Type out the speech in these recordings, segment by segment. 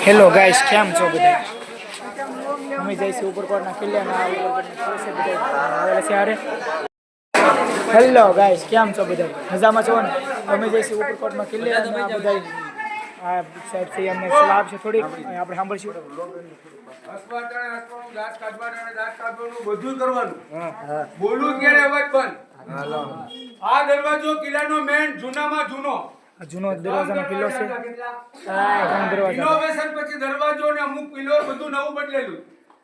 Hello guys, કેમ છો બધા? અમે જઈશું ઉપરકોટના કિલ્લાના આવેલા છે આરે. હેલો ગાઈસ, કેમ છો બધા? મજામાં છો ને? અમે જઈશું ઉપરકોટમાં કિલ્લે અને આ બધા આ સાઈડથી અમને સલાહ આપશે થોડીક આપણે સાંભળશું. બધું કરવાનું. બોલું ત્યારે અવાજ બંધ. આ દરવાજો કિલ્લાનો મેન જૂનામાં જૂનો દરવાજાનો કિલ્લો છે. ઇનોવેશન પછી દરવાજો ને અમુક પિલર બધું નવું બદલેલું,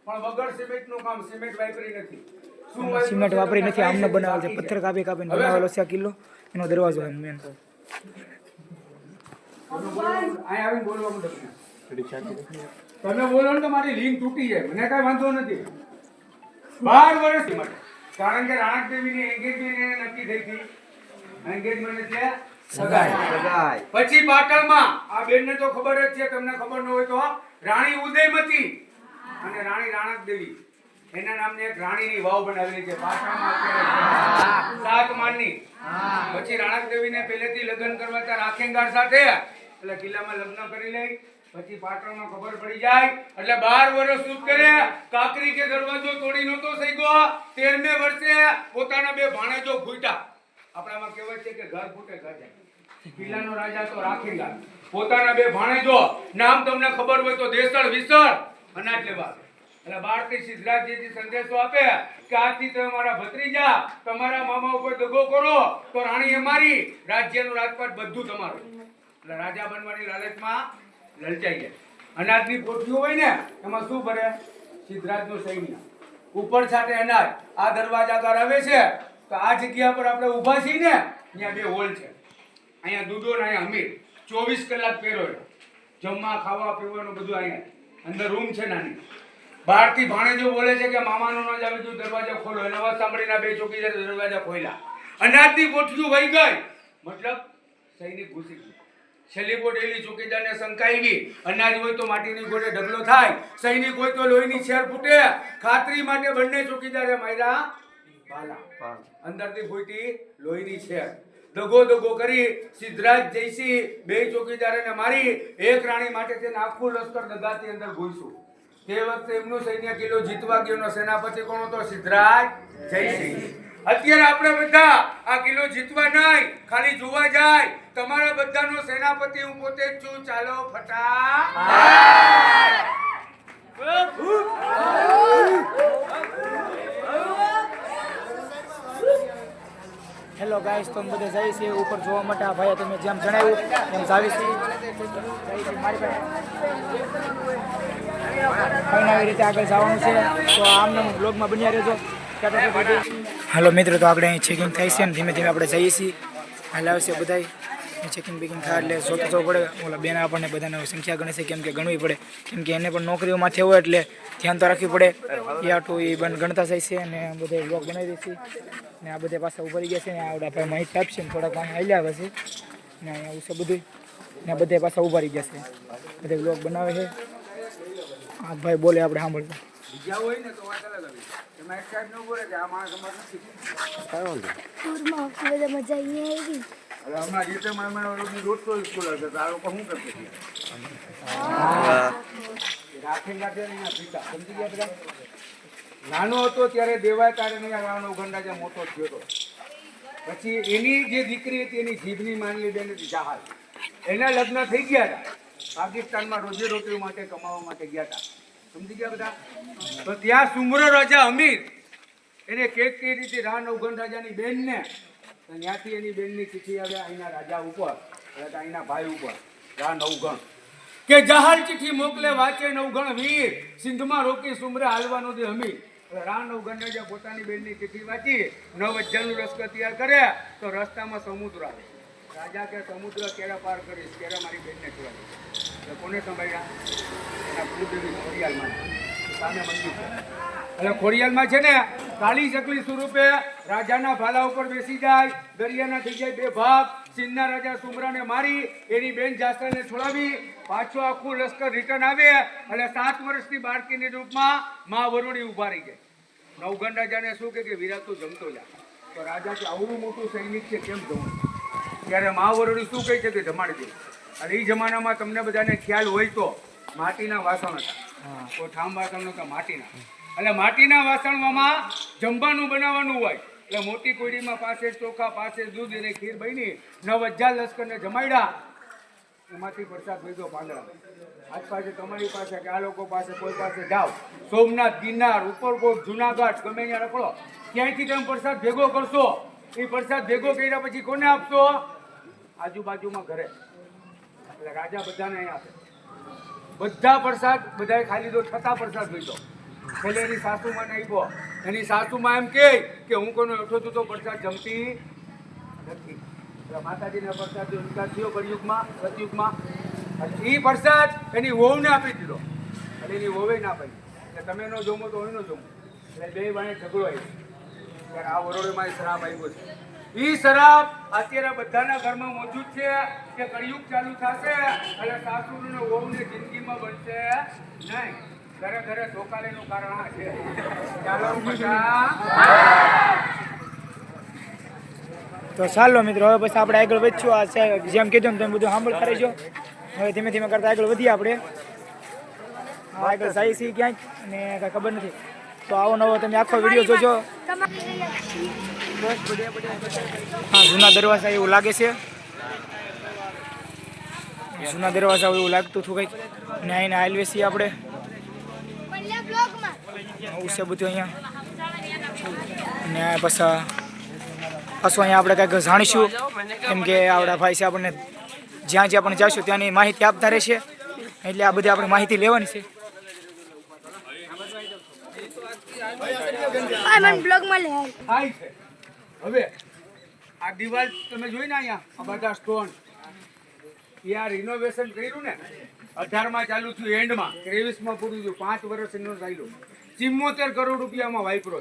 પણ વગર સિમેન્ટ નું કામ. સિમેન્ટ વાપરી નથી. સિમેન્ટ વાપરી નથી, આમને બનાવેલ છે. પથ્થર કાપીને બનાવેલો છે આ કિલ્લો. એનો દરવાજો છે મેન. તમે બોલો ને તો મારી લિંક તૂટી જાય, મને કઈ વાંધો નથી. 12 વર્ષ માટે, કારણ કે રાણક દેવીની એંગેજમેન્ટ નક્કી થઈ હતી. એંગેજમેન્ટ એટલે સગાઈ. પછી પાટણમાં આ બેનને તો ખબર જ છે, તમને ખબર ન હોય તો રાણી ઉદયમતી અને રાણી રાણક દેવી એના નામની એક રાણીની વાવ બનાવેલી છે પાટણમાં અત્યારે 7 માળની. પછી રાણક દેવીને પહેલેથી લગ્ન કરવા હતા રાખેંગાર સાથે, એટલે કિલ્લામાં લગ્ન કરી લઈ. પછી પાટણમાં ખબર પડી જાય એટલે 12 વર્ષ સુધ કરે. કાકરી કે દરવાજો તોડી નતો થઈ ગયો. 13મે વર્ષે પોતાના 2 ભાણેજો ફૂટ્યા. આપણામાં કહેવાય છે કે ઘર ફૂટે ઘર જાય. કિલ્લાનો રાજા તો રાખેંગાર, પોતાના 2 ભાણેજો, નામ તમને ખબર હોય તો દેસળ વિસળ, અનાજ લેવા. એટલે ભારતી સિદ્ધરાજજી સંદેશો આપે કે આજથી તમે મારા ભત્રીજા, તમારા મામા ઉપર દગો કરો તો રાણી અમારી, રાજ્યનું રાજપાટ બધું તમારું. એટલે રાજા બનવાની લાલચમાં લલચાઈ ગયા. અનાજની પોટલીઓ હોય ને એમાં શું ભરે? સિદ્ધરાજનું સૈન્ય. ઉપર છાટે અનાજ. આ દરવાજા આગળ આવે છે તો આ જગ્યા પર આપણે ઊભા છીએ ને, ત્યાં 2 હોલ છે. અહીંયા દૂધો ને અહીંયા અમીર. 24 કલાક પહેરો, જમવા ખાવા પીવાનું બધું અહીંયા. અંદર રૂમ છે નાની. બહારથી ભાણેજો બોલે છે કે મામાનું ન જાવે તો દરવાજો ખોલો. એનો અવાજ સાંભળીને 2 ચોકીદાર દરવાજા ખોલ્યા. અનાજની પોટલીઓ વહી ગઈ, મતલબ સૈનિક ઘૂસી ગયો. છેલ્લી પોટેલી ચોકીદારને શંકા આવી, અનાજ હોય તો માટીની ગોળે ઢગલો થાય, સૈનિક હોય તો લોહીની છેર ફૂટે. ખાતરી માટે બંને ચોકીદારે માર્યા ભાલા. અંદરથી ફૂટી લોહીની છેર. દગો કરી સિદ્ધરાજ જયસિંહ 2 ચોકીદારોને મારી એક રાણી માટે તેને આખું લશ્કર દગાથી અંદર ઘૂસ્યું. તે વખતે એમનું સૈન્ય કિલ્લો જીતવા ગયોનો સેનાપતિ કોણ હતો? સિદ્ધરાજ જયસિંહ. અત્યારે આપણે બધા આ કિલ્લો જીતવા નહીં, ખાલી જોવા જાય. તમારા બધાનો સેનાપતિ હું પોતે જ છું. ચાલો ફટા. હેલો ગાઈસ, તો બધે જાય છે ઉપર જોવા માટે. આ ભાઈ તમે જેમ જણાવ્યું એમ જાવી છે મારી પાસે. આવી રીતે આગળ જવાનું છે, તો આમને બ્લોગમાં બન્યા રહેજો. હાલો મિત્રો, તો આપણે અહીં ચેકિંગ થાય છે ને ધીમે ધીમે આપણે જઈએ છીએ. હાલ આવશે બધા ચેકિંગ બેકિંગ થાય એટલે જોતો જવું પડે. ઓલા બેન આપણને બધાને સંખ્યા ગણે છે, કેમ કે ગણવી પડે, કેમ કે એને પણ નોકરીઓમાં થયો હોય એટલે ધ્યાન તો રાખવી પડે. એ આટું એ ગણતા જાય છે અને બધા બ્લોગ બનાવી દે છે ને આ બધા પાછા ઉભરી ગયા છે ને આવડા ભાઈ માહિતી આપશે ને થોડાક પાણી હાલ્યા આવે છે ને અહીંયા છે બધું ને બધા પાછા ઉભા રહી ગયા છે. બધા બ્લોગ બનાવે છે. આ ભાઈ બોલે આપણે સાંભળશું. બીજા હોય ને તો વાત અલગ આવી. એમાં એક સાઈડ ન બોલે કે આ માણસ અમાર નથી. ટૂરમાં બધા મજા અહીંયા આવી. હવે હમણાં રીતે મારા રોજ તો સ્કૂલ હશે તો આ લોકો શું કરશે? રાખેંગાર છે ને એના પિતા, સમજી ગયા બધા? નાનો હતો ત્યારે દેવાય તારે નહીં રાવણ ઉગંડા મોટો થયો હતો. પછી એની જે દીકરી હતી એની જીભની માનલી બેન હતી જહાલ, એના લગ્ન થઈ ગયા હતા. પાકિસ્તાનમાં રોજીરોટી માટે કમાવા માટે ગયા હતા, સમજી ગયા બધા? તો ત્યાં સુમરો રાજા અમીર એને કેક કઈ રીતે રાણ ઉગંડ રાજાની બેનને, ત્યાંથી એની બેનની ચિઠ્ઠી આવે અહીંના રાજા ઉપર, અહીંના ભાઈ ઉપર, રા નવગણ કે જહાલ ચિઠ્ઠી મોકલે વાંચે નવગણ વીર, સિંધમાં રોકી સુમરે હાલવાનો દે અમીર. રા નવગણ રાજા પોતાની બેનની ચિઠ્ઠી વાંચી 9000નું લશ્કર તૈયાર કરે તો રસ્તામાં સમુદ્ર આવે. રાજા કે સમુદ્ર ક્યારે પાર કરીશ, ક્યારે મારી બેનને છોડાવીશ. એટલે કોને સંભાળ્યા? એના કુળદેવી ખોડિયાલમાં સામે મંદિર છે. એટલે ખોડિયાલમાં છે ને કાળી ચકલી સ્વરૂપે રાજાના ભાલા ઉપર બેસી જાય, દરિયાના થઈ જાય 2 ભાગ. સિંધના રાજા સુમરાને મારી એની બેન જાસરાને છોડાવી પાછો આખું લશ્કર રિટર્ન આવે અને 7 વર્ષની બાળકીની રૂપમાં મા વરુડી ઉભા રહી જાય. નવગણ રાજાને શું કે વિરાટ તું જમતો જા. તો રાજા કે આવડું મોટું સૈનિક છે કેમ જવું? ત્યારે મા વરુડી શું કહે છે કે જમાડી દે. અને એ જમાનામાં તમને બધાને ખ્યાલ હોય તો માટીના વાસણ હતા. કોઈ ઠામ વાસણ નહોતા, માટીના. એટલે માટીના વાસણમાં જમવાનું બનાવવાનું હોય એટલે મોટી કોડીમાં પાસે ચોખા, પાસે દૂધ અને ખીર બની 9000 લશ્કરને જમાડ્યા. એમાંથી પ્રસાદ ભેગો પાંદડા. આજ પાસે તમારી પાસે કે આ લોકો પાસે કોઈ પાસે જાઓ, સોમનાથ, ગિરનાર, ઉપરકોટ, જુનાગઢ, ગમે ત્યાં રખડો, ક્યાંયથી તમે પ્રસાદ ભેગો કરશો. એ પ્રસાદ ભેગો કર્યા પછી કોને આપશો? આજુબાજુમાં ઘરે. એટલે રાજા બધાને અહીં આપે. બધા પ્રસાદ બધાએ ખાઈ લીધો, છતાં પ્રસાદ ભેગો. છેલ્લે એની સાસુમાં આપ્યો. એની સાસુમાં એમ કે હું કોનો અઠો તો પ્રસાદ જમતી નથી. માતાજીના પ્રસાદ વિકાસ થયો કળિયુગમાં, સતયુગમાં. એ પ્રસાદ એની વહુને આપી દીધો. એટલે એની વહુએ ના પાડી એટલે તમે ન જમો તો હું ન જમું. એટલે બે વાણે ઝઘડો આવ્યો. ત્યારે આ વરોડેમાં શ્રાપ આવ્યો છે. એ શ્રાપ અત્યારે બધાના ઘરમાં મોજૂદ છે કે કળિયુગ ચાલુ થશે એટલે સાસુને વહુને જિંદગીમાં બનશે નહીં. ઘરે ઘરે ધોકાલેનું કારણ આ છે. ચાલો તો ચાલો મિત્રો, હવે પછી આપણે આગળ વધશું. આ જેમ કીધું તમે બધું સાંભળતા રહેજો. હવે ધીમે ધીમે કરતા આગળ વધીએ આપણે. આગળ જાય છે ક્યાંક અને કાંઈ ખબર નથી. તો આવો નવો તમે આખો વિડીયો જોજો. હા, જૂના દરવાજા એવું લાગે છે. જૂના દરવાજા એવું લાગતું હતું કંઈક. અને અહીંના હાઈવે છીએ આપણે. આવું છે બધું અહીંયા. અને પાછું અહીંયા આપણે કંઈક જાણીશું, કેમ કે આપણા ભાઈ છે આપણને જ્યાં જ્યાં પણ જઈશું ત્યાંની માહિતી આપતા રહેશે. એટલે આ બધી આપણે માહિતી લેવાની છે. હવે આ દિવાલ તમે જોઈ ને અહીંયા આ બધા સ્ટોન યાર રિનોવેશન કર્યું ને 18માં ચાલુ થયું, એન્ડમાં 23માં પૂરું થયું. 5 વર્ષ એનો ચાલ્યું. 74 કરોડ રૂપિયામાં વાપરો.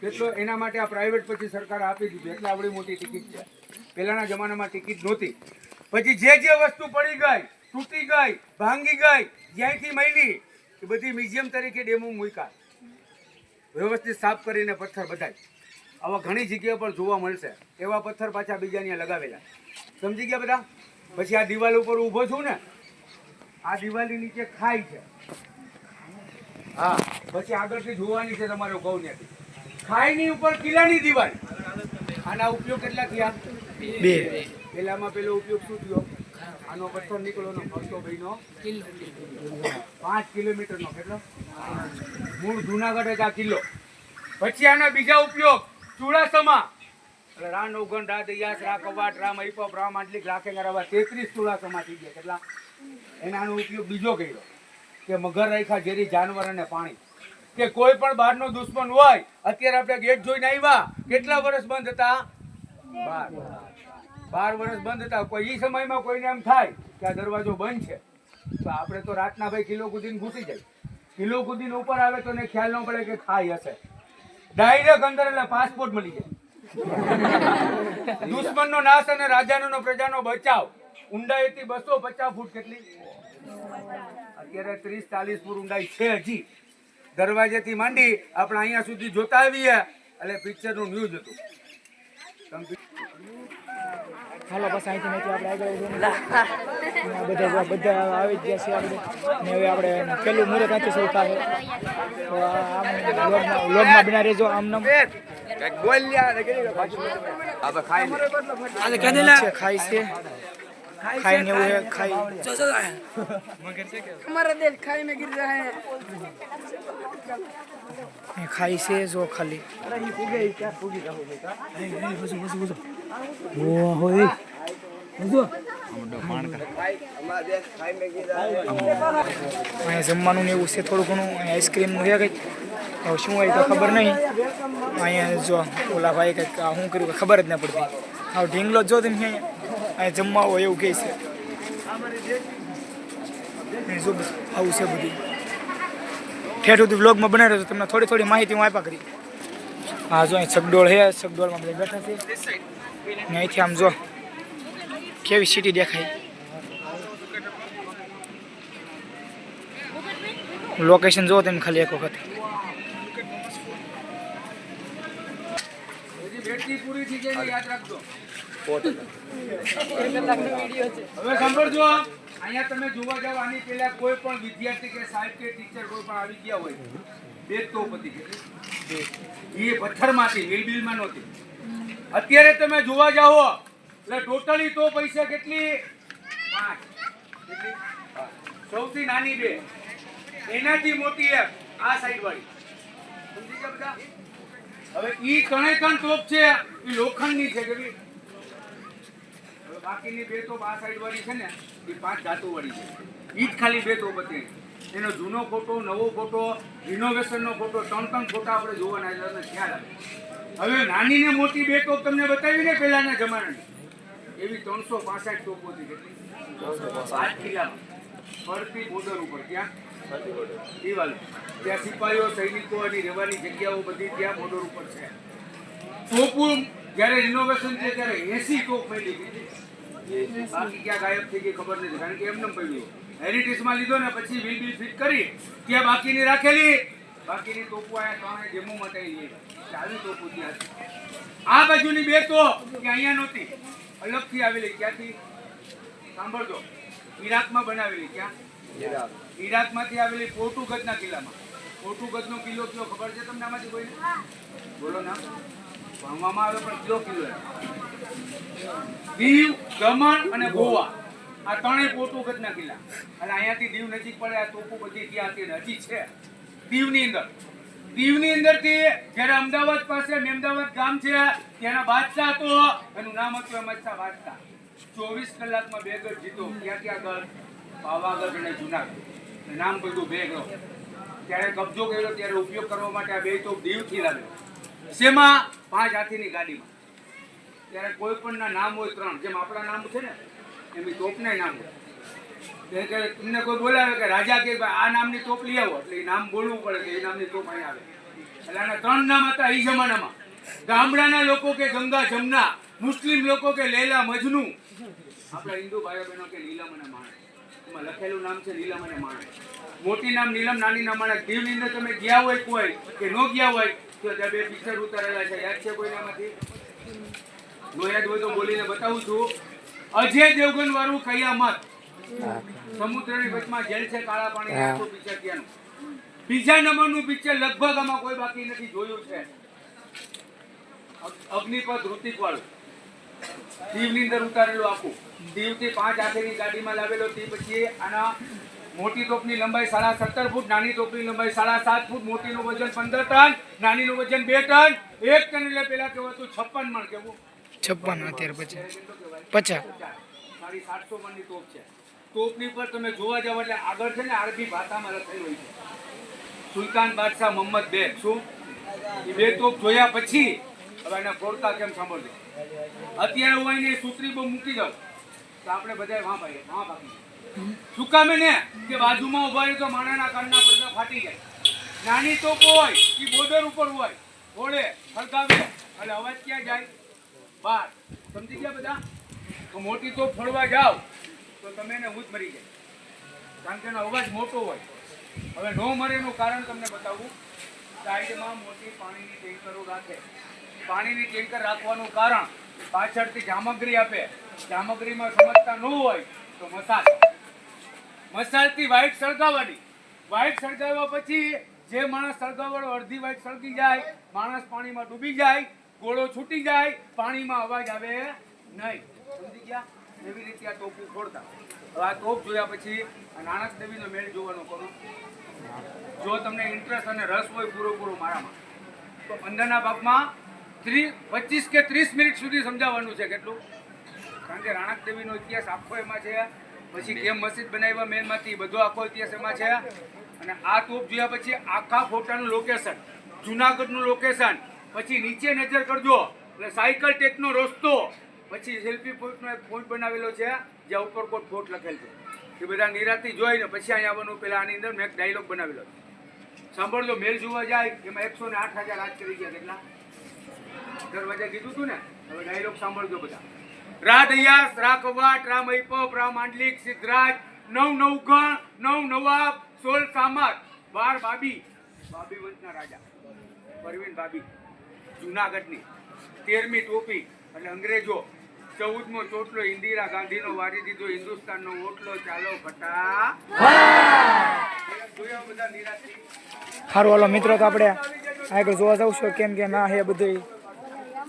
કેટલો એના માટે આ પ્રાઇવેટ પછી સરકાર આપી દીધું. એટલે આવડી મોટી ટિકિટ છે. પહેલાના જમાનામાં ટિકિટ નહોતી. પછી જે વસ્તુ પડી ગઈ, તૂટી ગઈ, ભાંગી ગઈ, જ્યાંથી મળી એ બધી મ્યુઝિયમ તરીકે ડેમો મૂક્યા. વ્યવસ્થિત સાફ કરીને પથ્થર બધાય આવા ઘણી જગ્યા પર જોવા મળશે. એવા પથ્થર પાછા બીજા ત્યાં લગાવેલા. સમજી ગયા બધા? પછી આ દિવાલ ઉપર ઊભો છું ને, આ દિવાલની નીચે ખાઈ છે. હા, પછી આગળથી જોવાની છે તમારે ગૌ ત્યાંથી. ખાઈની ઉપર કિલ્લાની દિવાલ. આના ઉપયોગ કેટલા થયા? 2. પેલામાં પેલો ઉપયોગ શું થયો? આનો પથ્થર નીકળ્યો ફરતો ભાઈનો 5 કિલોમીટરનો. કેટલો? મૂળ જુનાગઢ એક આ કિલ્લો. પછી આના બીજા ઉપયોગ ચુડાસમા. એટલે રા નવગણ, રા દયાસ, રા કવાટ, રા મહીપપ, રા માંડલિક, રા ખેંગારાવા 33 ચુડાસમા થઈ ગયા. કેટલા? એનાનો ઉપયોગ બીજો કર્યો કે મગર રાખ્યા, ઝેરી જાનવર અને પાણી. કે કોઈ પણ બહારનો દુશ્મન હોય, અત્યારે આપણે ગેટ જોઈને આવ્યા, કેટલા વર્ષ બંધ હતા? 12 વર્ષ બંધ હતા. કોઈ એ સમયમાં કોઈને એમ થાય કે આ દરવાજો બંધ છે તો આપણે તો રાતના ભાઈ કિલો કુદીને ઘૂસી જાય. કિલો કુદીને ઉપર આવે તો એને ખ્યાલ ન પડે કે ખાઈ હશે. ડાયરેક્ટ અંદર એટલે પાસપોર્ટ મળી જાય. દુશ્મનનો નાશ અને રાજાનો પ્રજાનો બચાવ. ઊંડાઈ હતી 250 ફૂટ. કેટલી? અત્યારે 30-40 ફૂટ ઊંડાઈ છે હજી. દરવાજેથી માંડી આપણે અહીંયા સુધી જોતા આવીએ એટલે પિક્ચરનું ન્યૂઝ હતું. હાલો બસ અહીંથી આપણે આગળ બધા આવી જ ગયા છે. ને હવે આપણે પેલું મુહૂર્ત અહીંથી શરૂ થાય. તો આમ વ્લોગમાં બના રહેજો. આમ નામ ખાઈ છે, ખાઈને એવું है खाई हमारा दिल खाई में गिर रहा है. खाई से जो खाली वो होई जो જમવાનું ને એવું છે થોડું ઘણું. આઈસ્ક્રીમનું છે કંઈક, હવે શું હોય તો ખબર નહીં. અહીંયા જો ઓલા ભાઈ કંઈક શું કર્યું કે ખબર જ ના પડતી. હવે ઢીંગલો જો તમે અહીંયા જમવા હોય એવું કહે છે. જો આવું છે બધું. ઠેઠ સુધી વ્લોગમાં બનાવી રહ્યો તમને થોડી થોડી માહિતી હું આપ્યા કરી. હા જો અહીં સગડોળ છે, સગડોળમાં બધા બેઠા છે. ને અહીંથી આમ જો કેવી સિટી દેખાય. લોકેશન જો તમે ખાલી એક વખત. બેટરી પૂરી થઈ જાય યાદ રાખજો. હવે સાંભળજો, અહીંયા તમે જોવા જાવ આની પહેલા કોઈ પણ વિદ્યાર્થી કે સાહેબ કે ટીચર કોઈ પણ આવી ગયા હોય બે તોપ હતી કેટલી? એ પથ્થરમાંથી મિલબિલમાં નહોતી. અત્યારે તમે જોવા જાઓ એટલે ટોટલી તો પૈસા કેટલી? 5. કેટલી? સૌથી નાની 2, એનાથી મોટી એક આ સાઈડ વાળી. સમજી ગયા બધા? હવે ઈ ત્રણે ત્રણ તોપ છે એ લોખંડની છે કે બાકીની 2 તોપ આ સાઈડ વાળી છે ને એ 5 ધાતુ વાળી છે. ઈ જ ખાલી 2 તોપ હતી. એનો જૂનો ફોટો, નવો ફોટો, રિનોવેશનનો ફોટો, 3 ફોટા આપણે જોવાના એટલે તમને ખ્યાલ આવે. હવે નાની ને મોટી 2 તોપ તમને બતાવી ને પહેલાના જમાનાની એવી 365 તોપો હતી. કેટલી? 5 કિલ્લામાં ફરતી બોર્ડર ઉપર. ત્યાં દિવાલ ત્યાં સિપાહીઓ સૈનિકો અને રહેવાની જગ્યાઓ બધી ત્યાં બોર્ડર ઉપર છે. તોપો જ્યારે રિનોવેશન છે ત્યારે 80 તોપ મળી ગઈ. બાકી ક્યાં ગાયબ થઈ ગઈ ખબર નથી, કારણ કે એમને પડ્યું. હેરિટેજમાં લીધો ને પછી વીલ ફિટ કરી ત્યાં બાકીની રાખેલી. બાકીની તોપો અહીંયા 3 જેમો માટે આવી તોપો ત્યાં હતી. આ બાજુની 2 તોપ કે અહીંયા નહોતી, અલગથી આવેલી. ક્યાંથી? સાંભળજો, ઈરાકમાં બનાવેલી. ક્યાં? ઈરાકમાંથી આવેલી પોર્ટુગલના કિલ્લામાં. પોર્ટુગલનો કિલ્લો કયો ખબર છે તમને આમાંથી કોઈને? બોલો ના. ભણવામાં આવે પણ કયો કિલ્લો? દીવ, દમણ અને ગોવા આ 3 પોર્ટુગલના કિલ્લા. અને અહીંયાથી દીવ નજીક પડે. આ તોપો બધી ત્યાં હતી ને હજી છે દીવની અંદર. દીવની અંદરથી જ્યારે અમદાવાદ પાસે મેમદાવાદ ગામ છે ત્યાંના બાદશાહ હતો, એનું નામ હતું અહેમદશાહ બાદશાહ. 24 કલાકમાં 2 ગઢ જીતો. ક્યાં ગઢ? પાવાગઢ અને જુનાગઢ. નામ બધું 2 ગઢ. ત્યારે કબજો કર્યો ત્યારે ઉપયોગ કરવા માટે આ 2 તોપ દીવથી લાવ્યો. શેમાં? 5 હાથીની ગાડીમાં. ત્યારે કોઈ પણ ના નામ હોય 3, જેમ આપણા નામ છે ને એમ તોપના નામ હોય. કે તમને કોઈ બોલાવે કે રાજા કે આ નામની તોપ લઈ આવો એટલે એ નામ બોલવું પડે કે એ નામની તોપ અહીં આવે. એટલે આના 3 નામ હતા એ જમાનામાં. ગામડાના લોકો કે ગંગા જમના, મુસ્લિમ લોકો કે લૈલા મજનુ, આપણા હિન્દુ ભાઈઓ બહેનો કે નીલમ અને માણેક. એમાં લખેલું નામ છે નીલમ અને માણેક. મોટી નામ નીલમ, નાની નામ માણેક. દીવની અંદર તમે ગયા હોય કોઈ કે ન ગયા હોય તો ત્યાં 2 પિક્ચર ઉતારેલા છે. યાદ છે કોઈને આમાંથી? નો યાદ હોય તો બોલીને બતાવું છું. અજય દેવગન વાળું કયામત, સમુદ્રની વચમાં જેલ છે કાળા પાણી આખું પિક્ચર ત્યાંનું. બીજા નંબરનું પિક્ચર લગભગ આમાં કોઈ બાકી નથી જોયું છે, અગ્નિપથ ઋતિક વાળું. દીવની અંદર ઉતારેલું આખું. દીવથી 5 હાથીની ગાડીમાં લાવેલો. તે પછી આના મોટી તોપની લંબાઈ 17.5 ફૂટ, નાની તોપની લંબાઈ 7.5 ફૂટ, મોટીનું વજન 15 ટન, નાનીનું વજન 2 ટન. 1 ટન એટલે પેલા કહેવાતું 56 મણ. કેવું? 56. અત્યારે 50. 750 મણની તોપ છે. તોપની પર તમે જોવા જાવ એટલે આગળ છે ને અરબી ભાષામાં લખેલું હોય છે સુલતાન બાદશાહ મોહમ્મદ બેગ. શું? એ 2 તોપ જોયા પછી હવે એના ફોડતા કેમ સાંભળજો. અત્યારે હું અહીંને સૂત્રી બહુ મૂકી જાઉં તો આપણે બધા ભાગી શું કામે ને કે બાજુમાં ઉભા રહે તો માણાના કાનના પડદા ફાટી જાય. નાની તોપ હોય એ બોર્ડર ઉપર હોય, ઘોડે હળગાવે એટલે અવાજ ક્યાં જાય? બહાર. સમજી ગયા બધા? તો મોટી તોપ ફોડવા જાઓ તો તમે એને હું જ મરી જાય, કારણ કે એનો અવાજ મોટો હોય. હવે નો મરે એનું કારણ તમને બતાવું. સાઈડમાં મોટી પાણીની ટેન્કરો રાખે. પાણીની ટેન્કર રાખવાનું કારણ પાછળથી જામગરી આપે. જામગરીમાં સમજતા ન હોય તો મસાલથી વાઇટ સળગાવવાની. વાઇટ સળગાવ્યા પછી જે માણસ સળગાવવાનો અડધી વાઇટ સળગી જાય, માણસ પાણીમાં ડૂબી જાય, ગોળો છૂટી જાય, પાણીમાં અવાજ આવે નહીં. સમજી ગયા? એવી રીતે આ તોપ ફોડતા. હવે આ તોપ જોયા પછી નાનક દેવીનો મેળ જોવાનો કરું. જો તમને ઇન્ટરેસ્ટ અને રસ હોય પૂરો મારામાં તો અંદરના ભાગમાં 25 કે 30 મિનિટ સુધી સમજાવવાનું છે. કેટલું? કારણ કે રાણક દેવીનો ઇતિહાસ આખો એમાં છે. પછી કેમ મસ્જિદ બનાવ્યા મેનમાંથી બધો આખો ઇતિહાસ એમાં છે. અને આ તોપ જોયા પછી આખા ફોટાનું લોકેશન, જુનાગઢનું લોકેશન, પછી નીચે નજર કરજો એટલે સાયકલ ટેકનો રસ્તો, પછી સેલ્ફી પોઈન્ટનો એક પોઈન્ટ બનાવેલો છે જ્યાં ઉપરકોટ ફોર્ટ લખેલ છે. એ બધા નિરાતી જોઈને પછી અહીંયા આવવાનું. પહેલાં આની અંદર મેં એક ડાયલોગ બનાવેલો છે, સાંભળજો. મેલ જોવા જાય એમાં 108,000 રાજ કરી ગયા. કેટલા? દરવાજા કીધું હતું ને. હવે ડાયલોગ સાંભળજો બધા. રાધયાસ, રાકવાટ, રામ ઐપપ, રામ આંડલિક, સિદ્ધરાજ, 9 ગણ, 9 નવાબ, 16 સામત, 12 બાબી વંશના રાજા, પરવીન બાબી જુનાગઢની. 13મી ટોપી એટલે અંગ્રેજો, 14મો ચોટલો ઇન્દિરા ગાંધીનો વારી દીધો હિન્દુસ્તાનનો ઓટલો ચાલો ફટા જોયા બધા નિરાશી સારું હાલો મિત્રો તો આપણે આગળ જોવા જાઉં છું કેમ કે ના હે બધું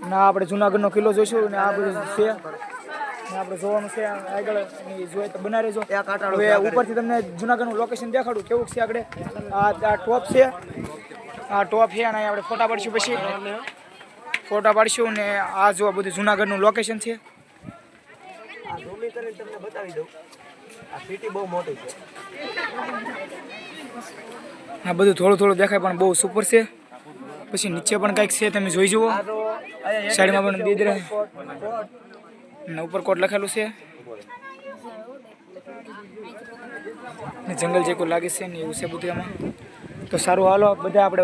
ના આપણે જુનાગઢનો કિલ્લો જોઈશું ને આ બધું છે ને આપણે જોવાનું છે આગળ જોઈએ તો બનાવી રહેજો હવે ઉપરથી તમને જુનાગઢનું લોકેશન દેખાડું કેવું છે આગળ આ ટોપ છે આ ટોપ છે અને આપણે ફોટા પાડીશું પછી ફોટા પાડીશું ને આ જો બધું જુનાગઢનું લોકેશન છે તમને બતાવી દઉં આ સિટી બહુ મોટી છે આ બધું થોડું થોડું દેખાય પણ બહુ સુપર છે પછી નીચે પણ કંઈક છે તમે જોઈ જુઓ સાઈડમાં પણ દીદ રહે ને ઉપર કોટ લખેલું છે ને જંગલ જેવું લાગે છે ને એવું છે બધું એમાં તો સારું હાલો બધા આપણે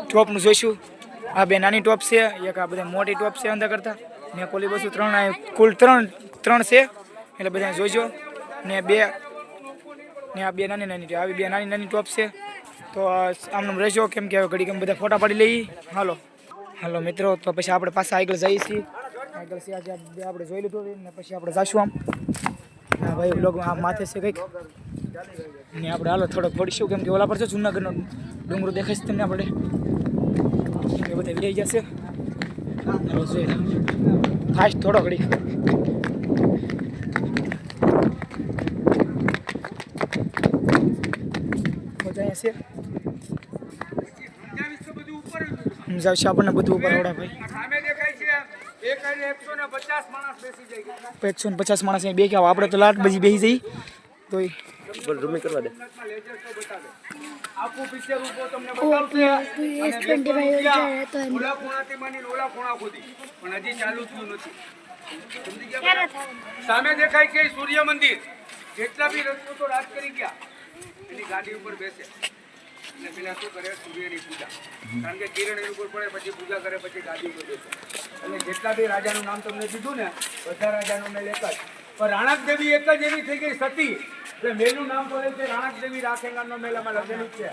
ટોપનું જોઈશું આ બે નાની ટોપ છે એક આ બધા મોટી ટોપ છે અંદર કરતાં ને કોલી બસું ત્રણ કુલ ત્રણ છે એટલે બધા જોઈજો ને આ બે નાની નાની આવી બે નાની નાની ટોપ છે તો આમનું રહેજો કેમ કે ઘડી કેમ બધા ફોટા પાડી લઈએ હાલો મિત્રો તો પછી આપણે પાછા આગળ જઈએ છીએ આગળ છે આજે આપણે જોઈ લીધું ને પછી આપણે જઈશું આમ હા ભાઈ બ્લોગ આ માથે છે કંઈક ને આપણે હાલો થોડોક પડીશું કેમ કે ઓલા પર છે જુનાગઢનો ડુંગરો દેખાય છે તમને આપણે એ બધા લઈ જશે હાલો જોઈ ફાસ્ટ થોડો ઘડી બધા છે સમજાવશે આપણને બધું ઉપર આવડા ભાઈ સામે દેખાય છે એક અને 150 માણસ બેસી જાય 150 માણસ અહીં બે કે આપણે તો લાટ બજી બેસી જઈ તો રૂમી કરવા દે આખું પિક્ચર ઉપર તમને બતાવશે S25 તો ઓલા ખૂણાથી માંડીને ઓલા ખૂણા સુધી પણ હજી ચાલુ થયું નથી સમજી ગયા સામે દેખાય છે સૂર્ય મંદિર જેટલા બી રજપૂતો રાજ કરી ગયા એની ગાડી ઉપર બેસે અને પેલા શું કરે સૂર્યની પૂજા કારણ કે કિરણ એની ઉપર પડે પછી પૂજા કરે પછી ગાદી ઉપર બેસે એટલે જેટલા બી રાજાનું નામ તમને કીધું ને બધા રાજાનું મેલ એક જ પણ રાણક દેવી એક જ એવી થઈ ગઈ સતી એટલે મેલનું નામ બોલે છે રાણક દેવી રાખેંગાનો મેલ આમાં લખેલું છે